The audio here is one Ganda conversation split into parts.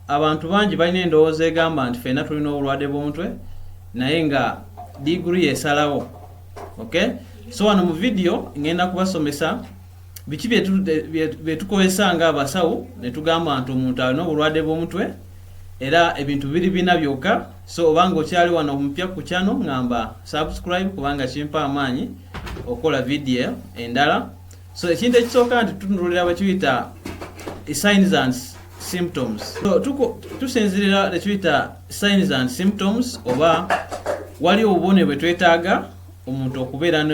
abantu bangi balina endowooza egamba nti ffenna tulina obulwadde bw'omutwe naye nga degree esalawo. Okay, so wano mu video ngenda kubasomesa biki byetukozesa nga abasawo ne tugamba nti omuntu alina obulwadde bw'omutwe era ebintu bina byokka. So obanga okyali wano omupya ku channel ngamba subscribe kubanga kimpa amaanyi okola video endala. So ekintu ekisooka nti tutunulira bakiyita signs and symptoms. So tusinzirira ekiyita signs and symptoms oba wali obubone bwe twetaaga omuntu okubeera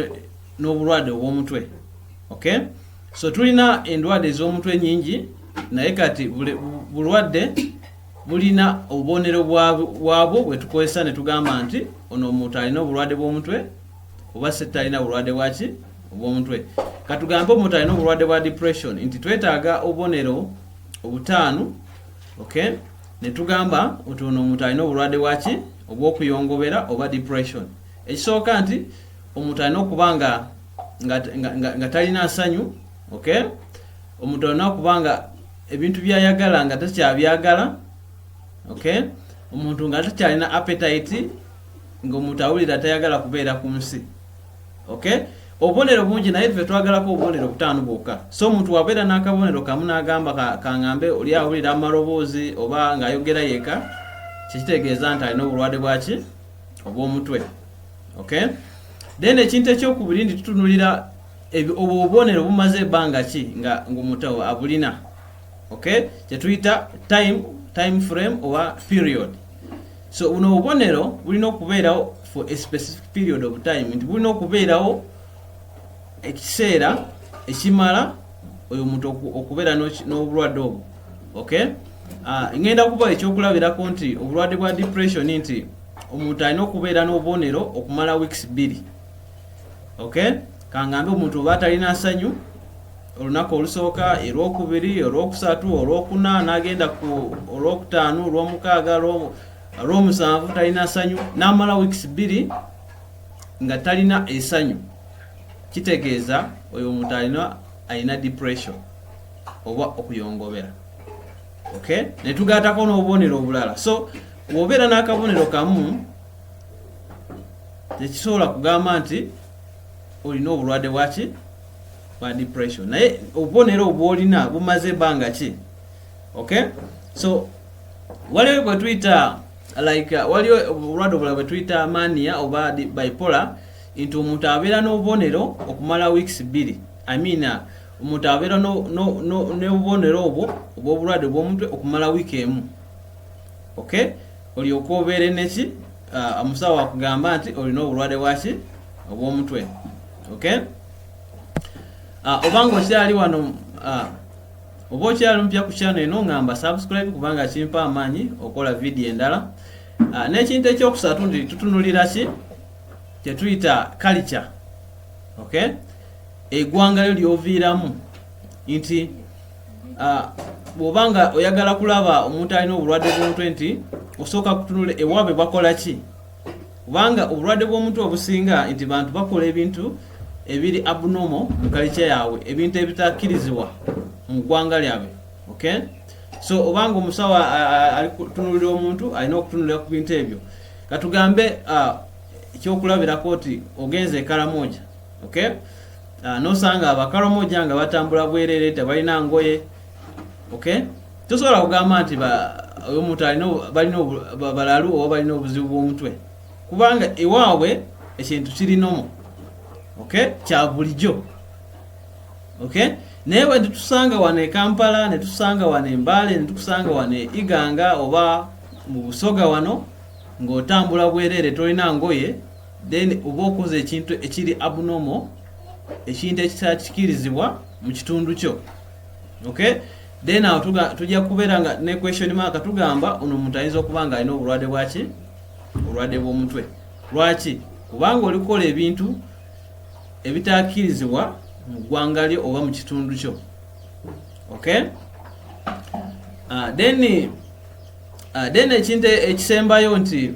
n'obulwadde obw'omutwe. Okay, so tulina endwadde ez'omutwe nyingi naye kati bulwadde bulina obubonero bwabwo bwe tukozesa ne tugamba nti ono omuntu alina obulwadde bw'omutwe oba se talina bulwadde bwaki obw'omutwe. Katugambe omuntu alina obulwadde bwa depression nti twetaaga obubonero obutaano. Okay, ne tugamba nti ono omuntu alina obulwadde bwaki obw'okuyongobera oba depression. Ekisooka nti omuntu alina okuba nga talina nsanyu. Okay, omuntu alina okuba nga ebintu byayagala nga takyabyagala. Okay, omuntu nga takyalina appetite nga omuntu awulira tayagala kubeera ku nsi. Okay, obubonero bungi naye ffe twagalako obubonero butaano bwokka. So omuntu wabeera n'akabonero kamu n'agamba kaŋŋambe oli awulira amaloboozi oba ng'ayogera yeka, kitegeeza nti alina obulwadde bwaki obw'omutwe. Okay, then ekintu ekyokubiri ndi tutunulira obubonero bumaze ebbanga ki nga omuntu abulina. Okay, kyetuyita time frame oba period. So buno obubonero bulina okubeerawo for a specific period of time, nti bulina okubeerawo ekiseera ekimala oyo omuntu okubeera n'obulwadde obwo. Okay, ngenda kuba ekyokulabirako nti obulwadde bwa depression nti omuntu alina okubeera n'obubonero okumala weeks 2. Okay, kangambe omuntu oba talina nsanyu olunaku olusooka, olwokubiri, olwokusatu, olwokuna n'agenda ku olwokutaano, olwomukaaga, olwomusanvu talina nsanyu n'amala weeks 2 nga talina essanyu, kitegeeza oyo omuntu alina depression oba okuyongobera. Okay, ne tugaatako n'obubonero obulala. So bw'obeera n'akabonero kamu tekisobola kugamba nti olina obulwadde bwaki bwa depression, naye obubonero obwolina bumaze ebbanga ki. Okay, so waliwo bwe tuyita waliwo obulwadde obulala bwe tuyita mania oba bipolar nti omuntu abeera n'obubonero okumala weeks 2. I mean omuntu abeera n'obubonero obwo obw'obulwadde bw'omutwe okumala wiiki emu. Okay, olyoka obeere neki omusawo akugamba nti olina obulwadde bwaki obw'omutwe. Okay, obanga okyali wano oba okyali mpya ku channel eno ngamba subscribe kubanga kimpa amaanyi okola video endala. N'ekintu ekyokusatu ndi tutunulira ki kyetuyita culture. Okay, eggwanga lyo lyoviiramu nti bw'obanga oyagala kulaba omuntu alina obulwadde bw'omutwe nti osooka kutunula ewaabwe bakola ki. Kubanga obulwadde bw'omutwe obusinga nti bantu bakola ebintu ebiri abnormal mu culture yaabwe, ebintu ebitakkirizibwa mu ggwanga lyabwe. Okay, so obanga omusawo ali kutunulira omuntu alina okutunulira ku bintu ebyo. Katugambe ekyokulabirako nti ogenze e Karamoja. Okay, nosanga abakaramoja nga batambula bwerere tebalina ngoye. Okay, tosobola kugamba nti omuntu balina balalu oba balina obuzibu bw'omutwe kubanga ewaabwe ekintu kiri nomo. Okay, kya bulijjo. Okay, naye bwe tusanga wane Kampala, ne tusanga wane Mbale, ne tusanga wane Iganga oba mu Busoga wano ng'otambula bwerere tolina ngoye, then oba okoze ekintu ekiri abnormal, ekintu ekitakikirizibwa mu kitundu kyo. Okay, then awo tujja kubeera nga ne question mark tugamba ono omuntu ayinza okuba nga alina obulwadde bwaki obulwadde bw'omutwe. Lwaki? Kubanga olikola ebintu ebitakkirizibwa mu ggwanga lyo oba mu kitundu kyo. Okay, then ekintu ekisembayo nti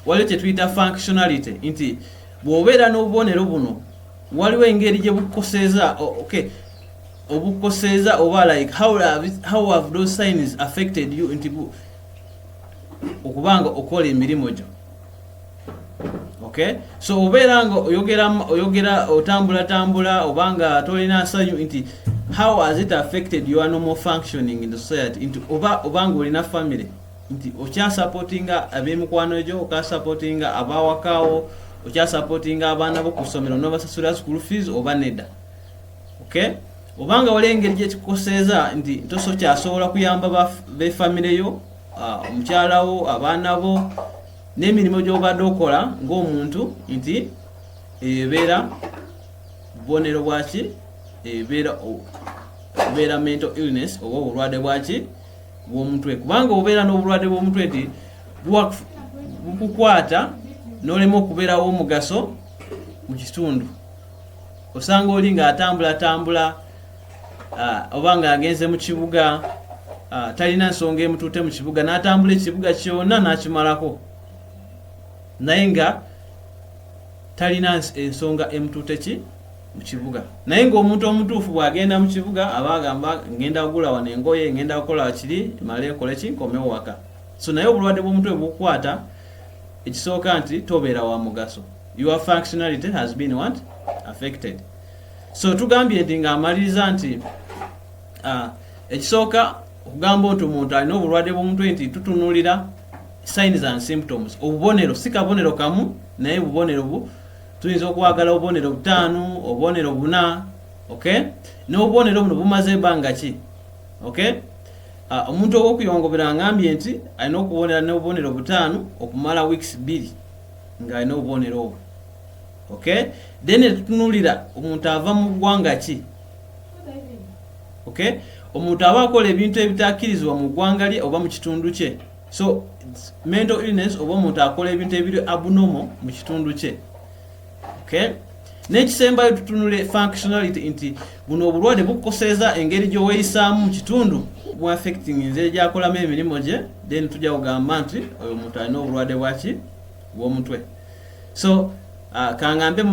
waliwo kye tuyita functionality nti bw'obeera n'obubonero buno waliwo engeri gye bukukoseeza. Okay, obukoseza oba like how have those signs affected you nti okubanga okola emirimu gyo. Okay, so oberanga oyogera otambula obanga tolina sanyu nti how has it affected your normal functioning in the society nti obanga olina family nti okya supportinga abemukwano gyo, okya supportinga abawakawo, okya supportinga abaana bo kusomero n'obasasula school fees oba nedda. Okay, obanga olengeri gye kikoseza nti toso kyasobola kuyamba be family yo, omukyalawo, abaana bo n'emirimu gy'obadde okola ng'omuntu nti ebeera bubonero bwaki, ebeera mental illness oba obulwadde bwaki bw'omutwe. Kubanga obeera n'obulwadde bw'omutwe nti bukukwata n'olema okubeerawo omugaso mu kitundu. Osanga oli ng'atambula oba ng'agenze mu kibuga, talina nsonga emutuute mu kibuga, n'atambula ekibuga kyonna n'akimalako, naye nga talina ensonga emutuute ki mu kibuga. Naye ng'omuntu omutuufu bw'agenda mu kibuga aba agamba ngenda kugula wano engoye, ngenda kukola kiri, male nkole ki, nkomewo waka. So naye obulwadde bw'omutwe bukukwata, ekisooka nti tobeera wa mugaso. Your functionality has been what? Affected. So tugambye nti ng'amaliriza nti ekisooka okugamba nti omuntu alina obulwadde bw'omutwe nti tutunulira signs and symptoms. Obubonero si kabonero kamu, naye bubonero bu tuyinza okwagala obubonero 5, obubonero 4. Okay, n'obubonero buno bumaze ebbanga ki. Okay, omuntu ow'okuyongobera ngambye nti alina okubonera n'obubonero 5 okumala weeks 2 ng'alina obubonero obwo. Okay, then tutunulira omuntu ava mu ggwanga ki. Okay, omuntu aba akola ebintu ebitakkirizibwa mu ggwanga lye oba mu kitundu kye. So mental illness oba omuntu akola ebintu ebiri abnormal mu kitundu kye. Okay, n'ekisembayo tutunule functionality nti buno obulwadde bukukoseza engeri gy'oweeyisaamu mu kitundu bu affecting nze gy'akolamu emirimu gye, then tujja kugamba nti oyo omuntu alina obulwadde bwaki bw'omutwe. So kangambe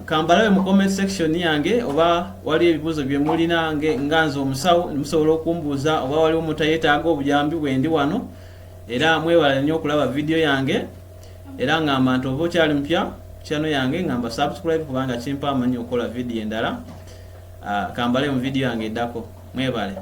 kambalawe mu comment section yange oba wali ebibuzo bye mulina nganze omusawo musobola okumbuuza, oba wali omuntu yeetaaga obuyambi bwendi wano, era mwewala nnyo okulaba video yange, era ngamba nti oba okyali mpya channel yange ngamba subscribe kubanga kimpa amanyi okola video endala. Kambale mu video yange eddako. Mwebale.